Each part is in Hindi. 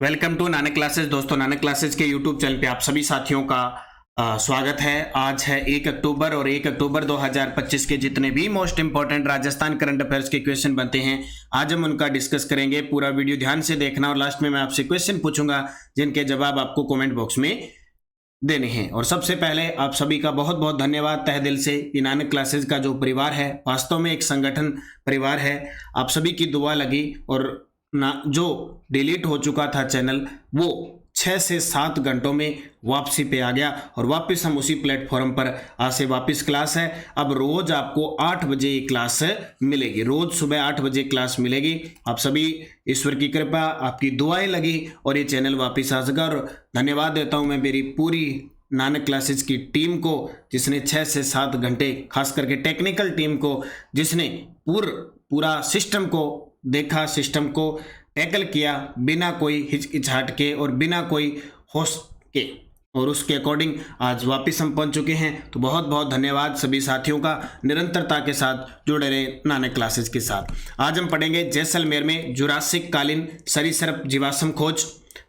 Welcome to Nanak classes. दोस्तों, नानक क्लासेस के यूट्यूब चैनल पे आप सभी साथियों का स्वागत है। आज है 1 अक्टूबर और 1 अक्टूबर 2025 के जितने भी most important Rajasthan current affairs के क्वेश्चन बनते हैं आज हम उनका डिस्कस करेंगे। पूरा वीडियो ध्यान से देखना और लास्ट में मैं आपसे क्वेश्चन पूछूंगा जिनके जवाब आपको कमेंट बॉक्स में देने हैं। और सबसे पहले आप सभी का बहुत बहुत धन्यवाद तहे दिल से। ये नानक क्लासेस का जो परिवार है वास्तव में एक संगठन परिवार है। आप सभी की दुआ लगी और ना जो डिलीट हो चुका था चैनल वो 6 से 7 घंटों में वापसी पे आ गया और वापस हम उसी प्लेटफॉर्म पर आज से वापस क्लास है। अब रोज आपको 8 बजे ये क्लास मिलेगी, रोज सुबह 8 बजे क्लास मिलेगी। आप सभी ईश्वर की कृपा आपकी दुआएं लगी और ये चैनल वापस आ सका। और धन्यवाद देता हूं मैं मेरी पूरी नानक क्लासेस की टीम को जिसने 6 से 7 घंटे, खास करके टेक्निकल टीम को जिसने पूरा सिस्टम को देखा, सिस्टम को टैकल किया बिना कोई हिचकिचाहट के और बिना कोई होश के, और उसके अकॉर्डिंग आज वापस हम पहुंच चुके हैं। तो बहुत बहुत धन्यवाद सभी साथियों का निरंतरता के साथ जुड़े रहे नानक क्लासेस के साथ। आज हम पढ़ेंगे जैसलमेर में जुरासिक कालीन सरीसृप जीवाश्म खोज,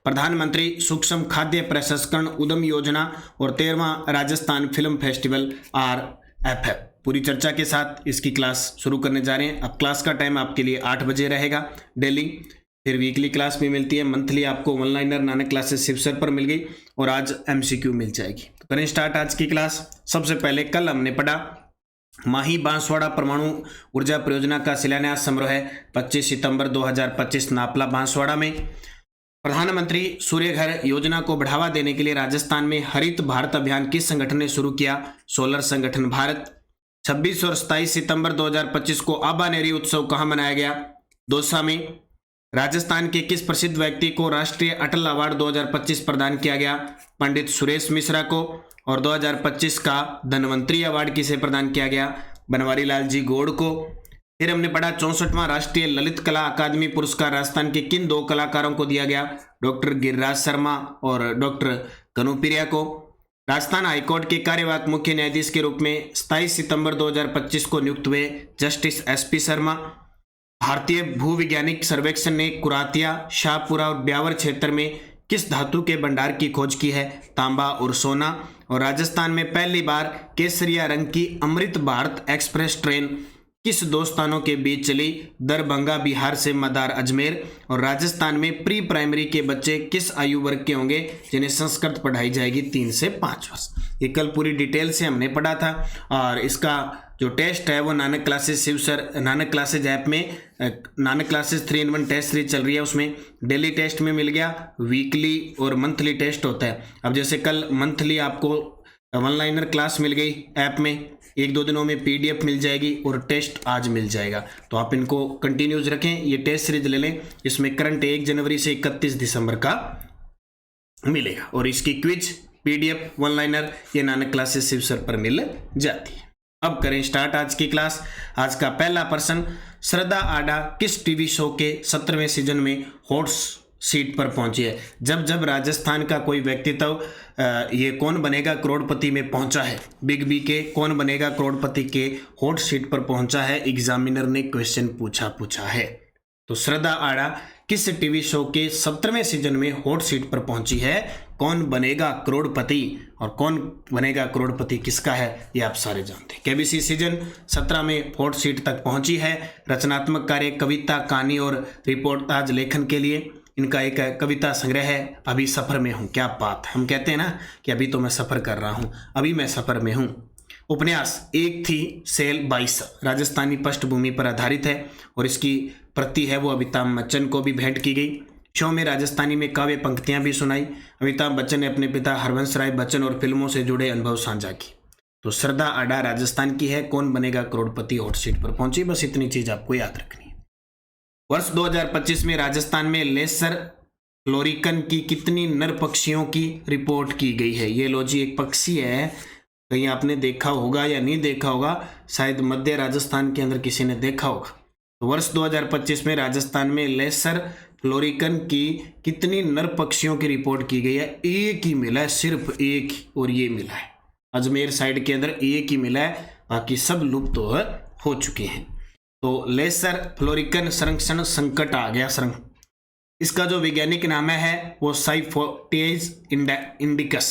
प्रधानमंत्री सूक्ष्म खाद्य प्रसंस्करण उद्यम योजना और 13वां राजस्थान फिल्म फेस्टिवल RFF। पूरी चर्चा के साथ इसकी क्लास शुरू करने जा रहे हैं। अब क्लास का टाइम आपके लिए 8 बजे रहेगा डेली, फिर वीकली क्लास भी मिलती है। मंथली आपको वन लाइनर नानक क्लासेस शिवसर पर मिल गई और आज MCQ मिल जाएगी। तो करें स्टार्ट आज की क्लास। सबसे पहले कल हमने पढ़ा माही बांसवाड़ा परमाणु ऊर्जा परियोजना का शिलान्यास समारोह है 25 सितंबर 2025 नापला बांसवाड़ा में। प्रधानमंत्री सूर्य घर योजना को बढ़ावा देने के लिए राजस्थान में हरित भारत अभियान किस संगठन ने शुरू किया? सोलर संगठन भारत। 26 और 27 सितंबर 2025 को आबा नेरी उत्सव कहां मनाया गया? दौसा में। राजस्थान के किस प्रसिद्ध व्यक्ति को राष्ट्रीय अटल अवार्ड 2025 प्रदान किया गया? पंडित सुरेश मिश्रा को। और 2025 का धन्वंतरी अवार्ड किसे प्रदान किया गया? बनवारी लाल जी गोड़ को। फिर हमने पढ़ा 64वां राष्ट्रीय ललित कला अकादमी पुरस्कार राजस्थान के किन 2 कलाकारों को दिया गया? डॉक्टर गिरिराज शर्मा और डॉक्टर कनुप्रिया को। राजस्थान हाईकोर्ट के कार्यवाहक मुख्य न्यायाधीश के रूप में 27 सितंबर 2025 को नियुक्त हुए जस्टिस SP शर्मा। भारतीय भूविज्ञानिक सर्वेक्षण ने कुरातिया, शाहपुरा और ब्यावर क्षेत्र में किस धातु के भंडार की खोज की है? तांबा और सोना। और राजस्थान में पहली बार केसरिया रंग की अमृत भारत एक्सप्रेस ट्रेन किस 2 स्थानों के बीच चली? दरभंगा बिहार से मदार अजमेर। और राजस्थान में प्री प्राइमरी के बच्चे किस आयु वर्ग के होंगे जिन्हें संस्कृत पढ़ाई जाएगी 3 से 5 वर्ष? ये कल पूरी डिटेल से हमने पढ़ा था। और इसका जो टेस्ट है वो नानक क्लासेस शिवसर नानक क्लासेस ऐप में Nanak classes 3-in-1 test series चल रही है, उसमें डेली टेस्ट में मिल गया, वीकली और मंथली टेस्ट होता है। अब जैसे कल मंथली आपको वन लाइनर क्लास मिल गई ऐप में, 1-2 दिनों में PDF मिल जाएगी और टेस्ट आज मिल जाएगा। तो आप इनको कंटिन्यूज रखें, ये टेस्ट सीरीज ले लें। इसमें करंट 1 जनवरी से 31 दिसंबर का मिलेगा और इसकी क्विज PDF वन लाइनर ये नानक क्लासेस शिवसर पर मिल जाती है। अब करें स्टार्ट आज की क्लास। आज का पहला प्रश्न, श्रद्धा आडा किस टीवी शो के 17वें सीजन में हॉट सीट पर पहुंची है? जब राजस्थान का कोई व्यक्तित्व ये कौन बनेगा करोड़पति में पहुंचा है, बिग बी के कौन बनेगा करोड़पति के हॉट सीट पर पहुंचा है, एग्जामिनर ने क्वेश्चन पूछा है। तो श्रद्धा आडा किस टीवी शो के 17वें सीजन में हॉट सीट पर पहुंची है? कौन बनेगा करोड़पति, और कौन बनेगा करोड़पति किसका है ये आप सारे जानते हैं। KBC सीजन 17 में हॉट सीट तक पहुंची है। रचनात्मक कार्य, कविता, कहानी और रिपोर्टाज लेखन के लिए इनका एक कविता संग्रह है अभी सफर में हूँ। क्या बात है, हम कहते हैं ना कि अभी तो मैं सफर कर रहा हूँ, अभी मैं सफर में हूँ। उपन्यास एक थी सेल 22 राजस्थानी पृष्ठभूमि पर आधारित है और इसकी प्रति है वो अमिताभ बच्चन को भी भेंट की गई। शो में राजस्थानी में काव्य पंक्तियां भी सुनाई। अमिताभ बच्चन ने अपने पिता हरवंश राय बच्चन और फिल्मों से जुड़े अनुभव साझा की। तो श्रद्धा आडा राजस्थान की है, कौन बनेगा करोड़पति हॉट सीट पर पहुंची। बस इतनी चीज आपको याद रखनी है। वर्ष 2025 में राजस्थान में लेसर फ्लोरिकन की कितनी नर पक्षियों की रिपोर्ट की गई है? ये लो जी, एक पक्षी है, कहीं आपने देखा होगा या नहीं देखा होगा, शायद मध्य राजस्थान के अंदर किसी ने देखा होगा। तो वर्ष 2025 में राजस्थान में लेसर फ्लोरिकन की कितनी नर पक्षियों की रिपोर्ट की गई है? एक ही मिला है, सिर्फ एक, और ये मिला है अजमेर साइड के अंदर, एक ही मिला है, बाकी सब लुप्त हो चुके हैं। तो लेसर फ्लोरिकन संरक्षण संकट आ गया, इसका जो वैज्ञानिक नाम है वो साइफोटियस इंडिकस।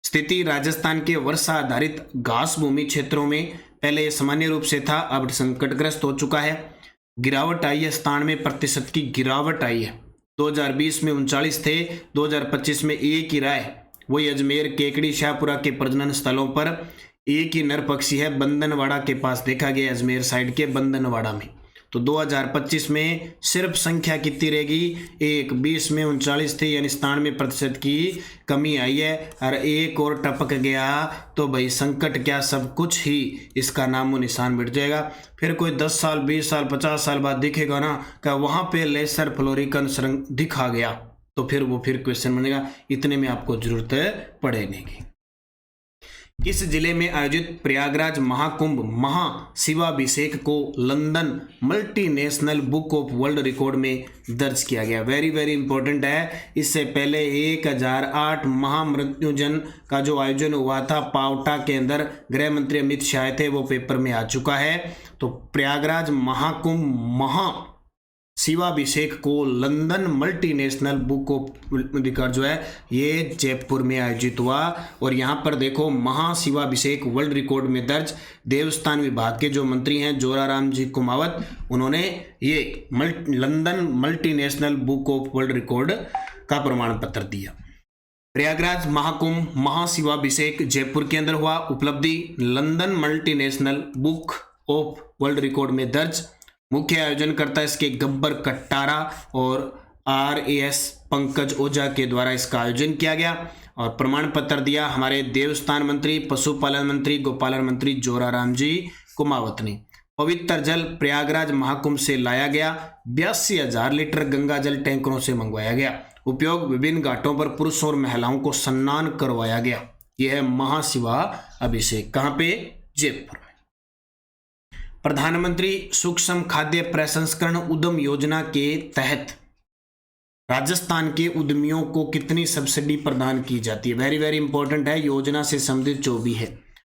स्थिति राजस्थान के वर्षा आधारित घास भूमि क्षेत्रों में पहले सामान्य रूप से था, अब संकटग्रस्त हो चुका है। गिरावट आई है, 97% की गिरावट आई है। 2020 में 39 थे, 2025 में एक ही रहा है। वही अजमेर, केकड़ी, शाहपुरा के प्रजनन स्थलों पर एक ही नर पक्षी है, बंदनवाड़ा के पास देखा गया, अजमेर साइड के बंदनवाड़ा में। तो 2025 में सिर्फ संख्या कितनी रहेगी, 1। 20 में 39 थे, यानी 97% की कमी आई है। और एक और टपक गया तो भाई संकट क्या, सब कुछ ही इसका नामो निशान मिट जाएगा। फिर कोई 10 साल, 20 साल, 50 साल बाद दिखेगा ना कि वहाँ पे लेसर फ्लोरिकन सुरंग दिखा गया, तो फिर वो क्वेश्चन बनेगा। इतने में आपको जरूरत पड़े नहीं। किस जिले में आयोजित प्रयागराज महाकुंभ महाशिवाभिषेक को London multinational book of world record में दर्ज किया गया? वेरी वेरी इंपॉर्टेंट है। इससे पहले 1008 महामृत्युंजन का जो आयोजन हुआ था पावटा के अंदर, गृह मंत्री अमित शाह थे, वो पेपर में आ चुका है। तो प्रयागराज महाकुंभ शिवाभिषेक को London multinational book of record जो है ये जयपुर में आयोजित हुआ। और यहाँ पर देखो महाशिवाभिषेक वर्ल्ड रिकॉर्ड में दर्ज। देवस्थान विभाग के जो मंत्री हैं जोराराम जी कुमावत, उन्होंने ये London multinational book of world record का प्रमाण पत्र दिया। प्रयागराज महाकुंभ महाशिवाभिषेक जयपुर के अंदर हुआ। उपलब्धि London multinational book of world record में दर्ज। मुख्य आयोजनकर्ता इसके गब्बर कट्टारा और RAS पंकज ओझा के द्वारा इसका आयोजन किया गया। और प्रमाण पत्र दिया हमारे देवस्थान मंत्री, पशुपालन मंत्री, गोपालन मंत्री जोराराम जी कुमावत ने। पवित्र जल प्रयागराज महाकुंभ से लाया गया। 82,000 लीटर गंगा जल टैंकरों से मंगवाया गया। उपयोग विभिन्न घाटों पर पुरुष और महिलाओं को स्नान करवाया गया। यह है महाशिवा अभिषेक। कहाँ पे? जयपुर। प्रधानमंत्री सूक्ष्म खाद्य प्रसंस्करण उद्यम योजना के तहत राजस्थान के उद्यमियों को कितनी सब्सिडी प्रदान की जाती है? वेरी वेरी इंपॉर्टेंट है, योजना से संबंधित जो भी है।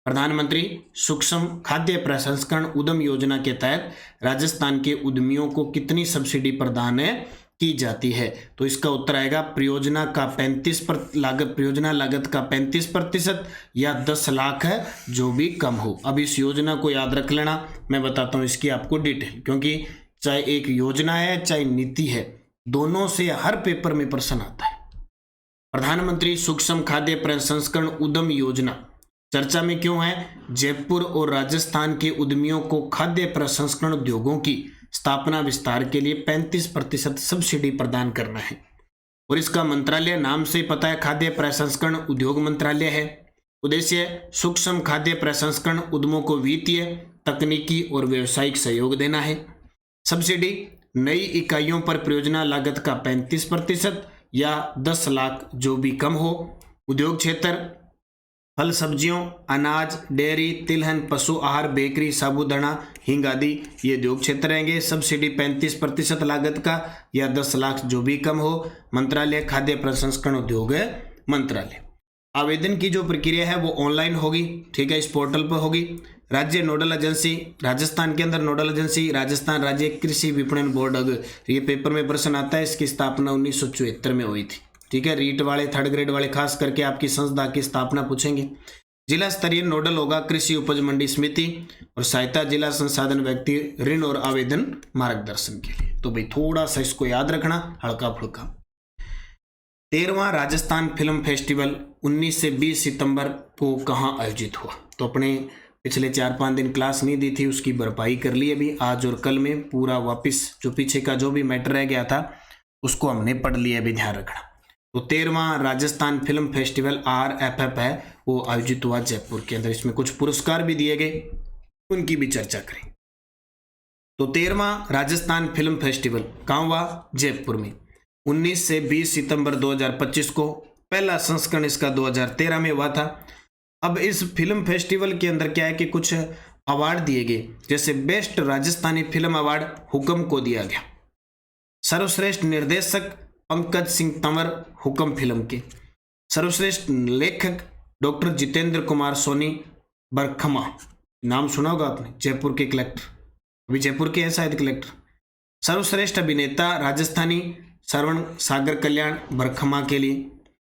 प्रधानमंत्री सूक्ष्म खाद्य प्रसंस्करण उद्यम योजना के तहत राजस्थान के उद्यमियों को कितनी सब्सिडी प्रदान की जाती है? तो इसका उत्तर आएगा परियोजना लागत का 35% या 10 लाख है, जो भी कम हो। अब इस योजना को याद रख लेना, मैं बताता हूँ इसकी आपको डिटेल, क्योंकि चाहे एक योजना है चाहे नीति है, दोनों से हर पेपर में प्रश्न आता है। प्रधानमंत्री सूक्ष्म खाद्य प्रसंस्करण उद्यम योजना चर्चा में क्यों है? जयपुर और राजस्थान के उद्यमियों को खाद्य प्रसंस्करण उद्योगों की स्थापना विस्तार के लिए 35% सब्सिडी प्रदान करना है। और इसका मंत्रालय नाम से पता है, खाद्य प्रसंस्करण उद्योग मंत्रालय है। उद्देश्य सूक्ष्म खाद्य प्रसंस्करण उद्यमों को वित्तीय, तकनीकी और व्यावसायिक सहयोग देना है। सब्सिडी नई इकाइयों पर परियोजना लागत का 35% या 10 लाख जो भी कम हो। उद्योग क्षेत्र फल सब्जियों, अनाज, डेयरी, तिलहन, पशु आहार, बेकरी, साबुदाना, हींग आदि ये उद्योग क्षेत्र रहेंगे। सब्सिडी 35% लागत का या 10 लाख जो भी कम हो। मंत्रालय खाद्य प्रसंस्करण उद्योग मंत्रालय। आवेदन की जो प्रक्रिया है वो ऑनलाइन होगी, ठीक है, इस पोर्टल पर होगी। राज्य नोडल एजेंसी, राजस्थान के अंदर नोडल एजेंसी राजस्थान राज्य कृषि विपणन बोर्ड। अगर ये पेपर में प्रश्न आता है, इसकी स्थापना 1974 में हुई थी, ठीक है। रीट वाले, थर्ड ग्रेड वाले खास करके आपकी संस्था की स्थापना पूछेंगे। जिला स्तरीय नोडल होगा कृषि उपज मंडी समिति, और सहायता जिला संसाधन व्यक्ति ऋण और आवेदन मार्गदर्शन के लिए। तो भाई थोड़ा सा इसको याद रखना, हल्का फुल्का। 13वां राजस्थान फिल्म फेस्टिवल 19 से 20 सितंबर को कहाँ आयोजित हुआ? तो अपने पिछले 4-5 दिन क्लास नहीं दी थी, उसकी भरपाई कर ली अभी आज और कल में। पूरा वापस जो पीछे का जो भी मैटर रह गया था उसको हमने पढ़ लिया, अभी ध्यान रखना। तो 13वां राजस्थान फिल्म फेस्टिवल RFF है, वो आयोजित हुआ जयपुर के अंदर। इसमें कुछ पुरस्कार भी दिए गए, उनकी भी चर्चा करें। तो 13वां राजस्थान फिल्म फेस्टिवल कहाँ हुआ? जयपुर में। 19 से 20 सितंबर 2025 को। पहला संस्करण इसका 2013 में हुआ था। अब इस फिल्म फेस्टिवल के अंदर क्या है कि कुछ अवार्ड दिए गए, जैसे बेस्ट राजस्थानी फिल्म अवार्ड हुक्म को दिया गया। सर्वश्रेष्ठ निर्देशक पंकज सिंह तंवर, हुक्म फिल्म के। सर्वश्रेष्ठ लेखक डॉक्टर जितेंद्र कुमार सोनी, बरखमा, नाम सुना होगा आपने, जयपुर के कलेक्टर, अभी जयपुर के हैं शायद कलेक्टर। सर्वश्रेष्ठ अभिनेता राजस्थानी श्रवण सागर कल्याण बरखमा के लिए।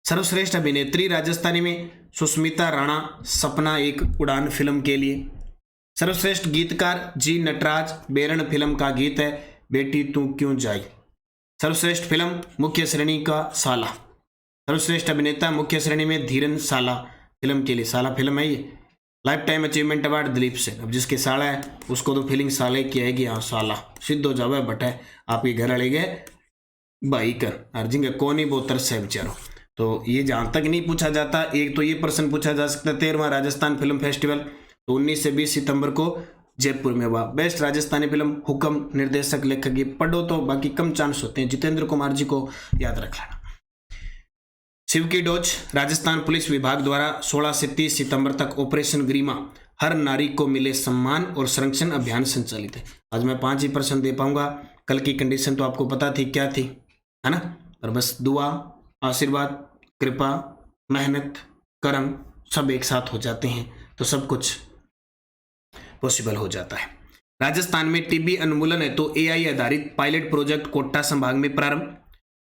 सर्वश्रेष्ठ अभिनेत्री राजस्थानी में सुष्मिता राणा सपना एक उड़ान फिल्म के लिए। सर्वश्रेष्ठ गीतकार जी नटराज बेरन फिल्म का गीत है बेटी तू क्यों जाई। सर्वश्रेष्ठ फिल्म मुख्य श्रेणी का साला। सर्वश्रेष्ठ अभिनेता मुख्य श्रेणी में धीरन साला फिल्म के लिए। साला फिल्म है ये। Life time achievement award Dilip Singh. अब जिसके साला है उसको तो फीलिंग साले की आएगी। हाँ साला सिद्ध हो जावे बटे आपके घर वाले गए भाई कर अर्जिंग कौन ही बहुत तरस है बेचारो। तो ये जहाँ तक नहीं पूछा जाता, एक तो ये प्रश्न पूछा जा सकता है 13वां राजस्थान फिल्म फेस्टिवल तो 19 से 20 सितंबर को जयपुर में हुआ। बेस्ट राजस्थानी फिल्म हुक्म, निर्देशक लेखक ये पढ़ो तो बाकी कम चांस होते हैं। जितेंद्र कुमार जी को याद रख लेना। शिव की डोज राजस्थान पुलिस विभाग द्वारा 16 से 30 सितंबर तक ऑपरेशन ग्रीमा हर नारी को मिले सम्मान और संरक्षण अभियान संचालित है। आज मैं 5 ही प्रश्न दे पाऊंगा। कल की कंडीशन तो आपको पता थी क्या थी, है ना। और बस दुआ, आशीर्वाद, कृपा, मेहनत, कर्म सब एक साथ हो जाते हैं तो सब कुछ पॉसिबल हो जाता है। राजस्थान में टीबी उन्मूलन है तो एआई आधारित पायलट प्रोजेक्ट कोटा संभाग में प्रारंभ।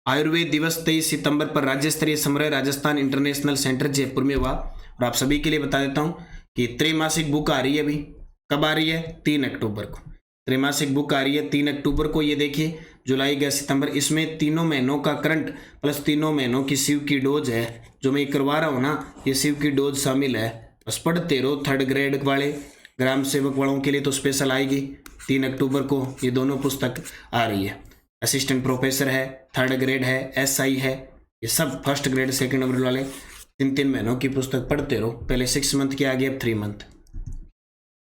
आयुर्वेद दिवस 23 सितंबर पर राज्य स्तरीय समारोह राजस्थान इंटरनेशनल सेंटर जयपुर में हुआ। और आप सभी के लिए बता देता हूं कि त्रैमासिक बुक आ रही है। अभी कब आ रही है? 3 अक्टूबर को त्रैमासिक बुक आ रही है 3 अक्टूबर को। ये देखिए जुलाई अगस्त सितंबर, इसमें तीनों महीनों का करंट प्लस तीनों महीनों की शिव की डोज है जो मैं करवा रहा हूँ ना, ये शिव की डोज शामिल है। बस पढ़ते रहो। 3rd ग्रेड वाले ग्राम सेवक वालों के लिए तो स्पेशल आएगी 3 अक्टूबर को। ये दोनों पुस्तक आ रही है। असिस्टेंट प्रोफेसर है, 3rd ग्रेड है, एसआई है, ये सब 1st ग्रेड 2nd ग्रेड वाले 3 महीनों की पुस्तक पढ़ते रहो। पहले 6 मंथ की आ गई, अब 3 मंथ।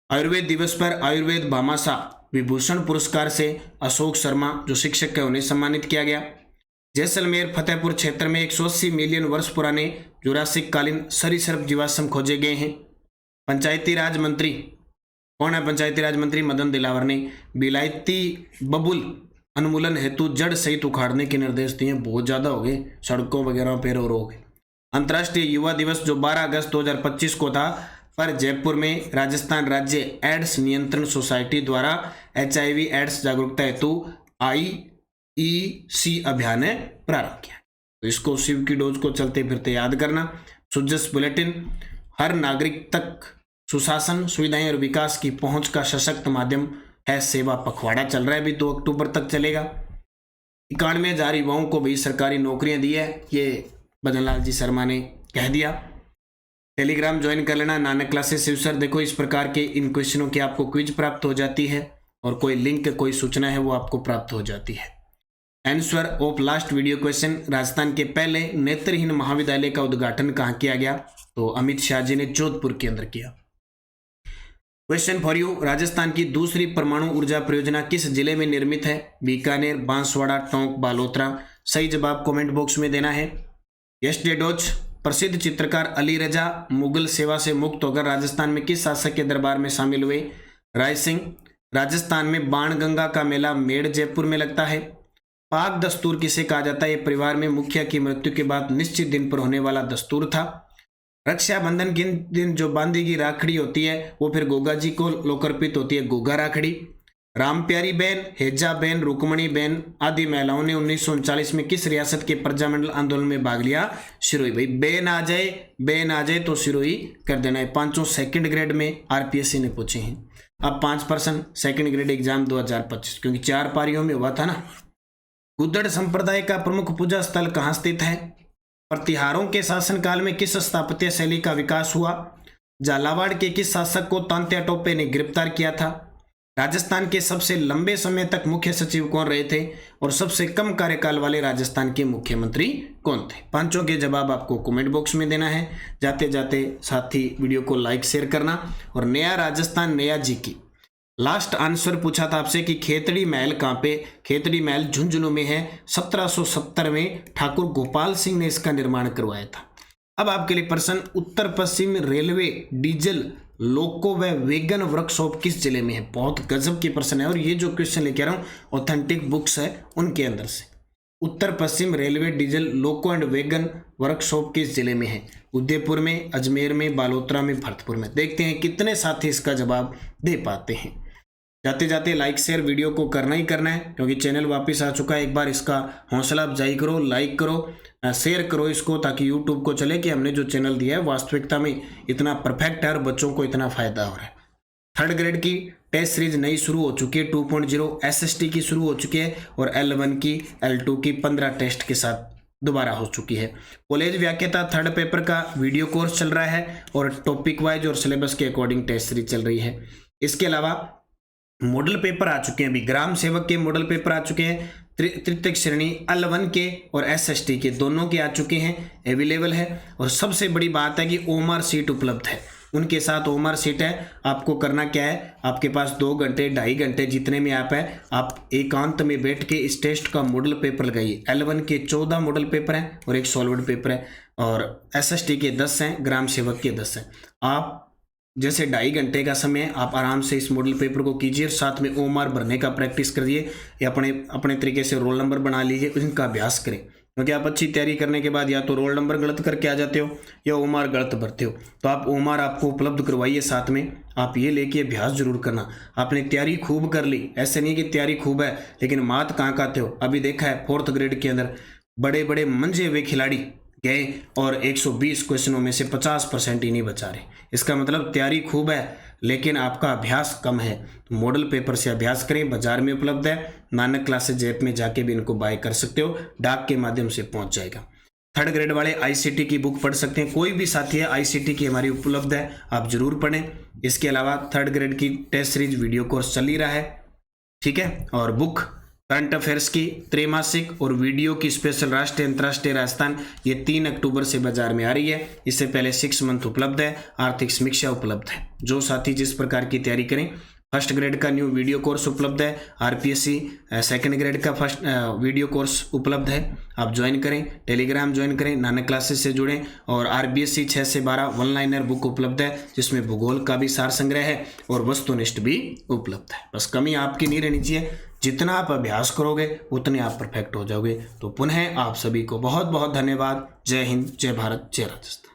आयुर्वेद दिवस पर आयुर्वेद भामाशाह विभूषण पुरस्कार से अशोक शर्मा जो शिक्षक है उन्हें सम्मानित किया गया। जैसलमेर फतेहपुर क्षेत्र में 180 मिलियन वर्ष पुराने जुरासिक कालीन सरीसृप जीवाश्म खोजे गए हैं। पंचायती राज मंत्री कौन है? पंचायती राज मंत्री मदन दिलावर ने विलायती बबुल उन्मूलन हेतु जड़ सहित उखाड़ने के निर्देश दिए। बहुत ज्यादा हो गए सड़कों वगैरह पे रो गए। अंतर्राष्ट्रीय युवा दिवस जो 12 अगस्त 2025 को था पर जयपुर में राजस्थान राज्य एड्स नियंत्रण सोसाइटी द्वारा HIV एड्स जागरूकता हेतु IEC अभियान प्रारंभ किया। तो इसको शिव की डोज को चलते फिरते याद करना। सुजस बुलेटिन हर नागरिक तक सुशासन सुविधाएं और विकास की पहुंच का सशक्त माध्यम है। सेवा पखवाड़ा चल रहा है, अभी 2 अक्टूबर तक चलेगा। 91,000 युवाओं को भी सरकारी नौकरियां दी है, ये बदन लाल जी शर्मा ने कह दिया। टेलीग्राम ज्वाइन कर लेना, नानक क्लासेस शिव सर। देखो इस प्रकार के इन क्वेश्चनों की आपको क्विज प्राप्त हो जाती है और कोई लिंक कोई सूचना है वो आपको प्राप्त हो जाती है। Answer of last video question, Rajasthan के पहले नेत्रहीन महाविद्यालय का उद्घाटन कहाँ किया गया? तो अमित शाह जी ने जोधपुर के अंदर किया। क्वेश्चन फॉर यू, राजस्थान की दूसरी परमाणु ऊर्जा परियोजना किस जिले में निर्मित है? बीकानेर, बांसवाड़ा, टोंक, बालोतरा। सही जवाब कमेंट बॉक्स में देना है। यस्टरडे डोज प्रसिद्ध चित्रकार अली रजा मुगल सेवा से मुक्त होकर राजस्थान में किस शासक के दरबार में शामिल हुए? राय सिंह। राजस्थान में बाणगंगा का मेला मेड़ जयपुर में लगता है। पाक दस्तूर किसे कहा जाता है? परिवार में मुखिया की मृत्यु के बाद निश्चित दिन पर होने वाला दस्तूर था। रक्षाबंधन के दिन जो बांधी की राखड़ी होती है वो फिर गोगा जी को लोकर्पित होती है, गोगा राखड़ी। राम प्यारी बहन, हेजा बहन, रुक्मणी बहन आदि महिलाओं ने 1939 में किस रियासत के प्रजामंडल आंदोलन में भाग लिया? सिरोही। भाई बहन आ जाए तो सिरोही कर देना है। 5 2nd ग्रेड में RPSC ने पूछे हैं। अब 5% 2nd ग्रेड एग्जाम 2025 क्योंकि 4 पारियों में हुआ था ना। गुद्दड़ संप्रदाय का प्रमुख पूजा स्थल कहाँ स्थित है? प्रतिहारों के शासनकाल में किस स्थापत्य शैली का विकास हुआ? झालावाड़ के किस शासक को तांत्या टोपे ने गिरफ्तार किया था? राजस्थान के सबसे लंबे समय तक मुख्य सचिव कौन रहे थे? और सबसे कम कार्यकाल वाले राजस्थान के मुख्यमंत्री कौन थे? 5 के जवाब आपको कमेंट बॉक्स में देना है। जाते जाते साथी वीडियो को लाइक शेयर करना। और नया राजस्थान नया जी की लास्ट आंसर पूछा था आपसे कि खेतड़ी महल कहाँ पे? खेतड़ी महल झुंझुनू में है। 1770 में ठाकुर गोपाल सिंह ने इसका निर्माण करवाया था। अब आपके लिए प्रश्न, उत्तर पश्चिम रेलवे डीजल लोको व वेगन वर्कशॉप किस जिले में है? बहुत गजब के प्रश्न है और ये जो क्वेश्चन लेके आ रहा हूँ ऑथेंटिक बुक्स है उनके अंदर से। उत्तर पश्चिम railway diesel loco and wagon workshop किस जिले में है? उदयपुर में, अजमेर में, बालोतरा में, भरतपुर में। देखते हैं कितने साथी इसका जवाब दे पाते हैं। जाते जाते लाइक शेयर वीडियो को करना ही करना है, क्योंकि चैनल वापस आ चुका है। एक बार इसका हौसला अफजाई करो, लाइक करो, शेयर करो इसको, ताकि यूट्यूब को चले कि हमने जो चैनल दिया है वास्तविकता में इतना परफेक्ट है और बच्चों को इतना फायदा हो रहा है। थर्ड ग्रेड की टेस्ट सीरीज नई शुरू हो चुकी है 2.0, SST की शुरू हो चुकी है और L1 की L2 की 15 टेस्ट के साथ दोबारा हो चुकी है। कॉलेज व्याख्याता थर्ड पेपर का वीडियो कोर्स चल रहा है और टॉपिक वाइज और सिलेबस के अकॉर्डिंग टेस्ट सीरीज चल रही है। इसके अलावा मॉडल पेपर आ चुके हैं, अभी ग्राम सेवक के मॉडल पेपर आ चुके हैं, तृतीय श्रेणी L1 के और SST के दोनों के आ चुके हैं, अवेलेबल है। और सबसे बड़ी बात है कि OMR सीट उपलब्ध है, उनके साथ OMR सीट है। आपको करना क्या है, आपके पास 2 घंटे 2.5 घंटे जितने में आप है, आप एकांत में बैठ के इस टेस्ट का मॉडल पेपर लगाइए। L1 के 14 मॉडल पेपर हैं और एक सॉल्वड पेपर है, और SST के 10 हैं, ग्राम सेवक के 10 हैं। आप जैसे 2.5 घंटे का समय आप आराम से इस मॉडल पेपर को कीजिए, साथ में OMR भरने का प्रैक्टिस करिए, या अपने तरीके से रोल नंबर बना लीजिए, उनका अभ्यास करें। क्योंकि आप अच्छी तैयारी करने के बाद या तो रोल नंबर गलत करके आ जाते हो या OMR गलत भरते हो, तो आप OMR आपको उपलब्ध करवाइए, साथ में आप ये लेके अभ्यास जरूर करना। आपने तैयारी खूब कर ली, ऐसे नहीं कि तैयारी खूब है लेकिन मात कहाँ खाते हो। अभी देखा है 4th ग्रेड के अंदर बड़े बड़े मंजे हुए खिलाड़ी गए और 120 क्वेश्चनों में से 50% ही नहीं बचा रहे। इसका मतलब तैयारी खूब है लेकिन आपका अभ्यास कम है। तो मॉडल पेपर से अभ्यास करें, बाजार में उपलब्ध है, नानक क्लासेज ऐप में जाके भी इनको बाय कर सकते हो, डाक के माध्यम से पहुंच जाएगा। थर्ड ग्रेड वाले ICT की बुक पढ़ सकते हैं, कोई भी साथी है ICT की हमारी उपलब्ध है, आप जरूर पढ़ें। इसके अलावा थर्ड ग्रेड की टेस्ट सीरीज वीडियो कोर्स चल ही रहा है, ठीक है। और बुक करंट अफेयर्स की त्रैमासिक और वीडियो की स्पेशल राष्ट्रीय अंतर्राष्ट्रीय राजस्थान, ये 3 अक्टूबर से बाजार में आ रही है। इससे पहले 6 मंथ उपलब्ध है, आर्थिक समीक्षा उपलब्ध है। जो साथी जिस प्रकार की तैयारी करें, फर्स्ट ग्रेड का न्यू वीडियो कोर्स उपलब्ध है, RPSC सेकंड ग्रेड का फर्स्ट वीडियो कोर्स उपलब्ध है, आप ज्वाइन करें, टेलीग्राम ज्वाइन करें, नानक क्लासेस से जुड़ें। और RBSC 6 से 12 वन लाइनर बुक उपलब्ध है, जिसमें भूगोल का भी सार संग्रह है और वस्तुनिष्ठ भी उपलब्ध है। बस कमी आपकी नहीं रहनी चाहिए, जितना आप अभ्यास करोगे उतने आप परफेक्ट हो जाओगे। तो पुनः आप सभी को बहुत बहुत धन्यवाद। जय हिंद, जय भारत, जय राजस्थान।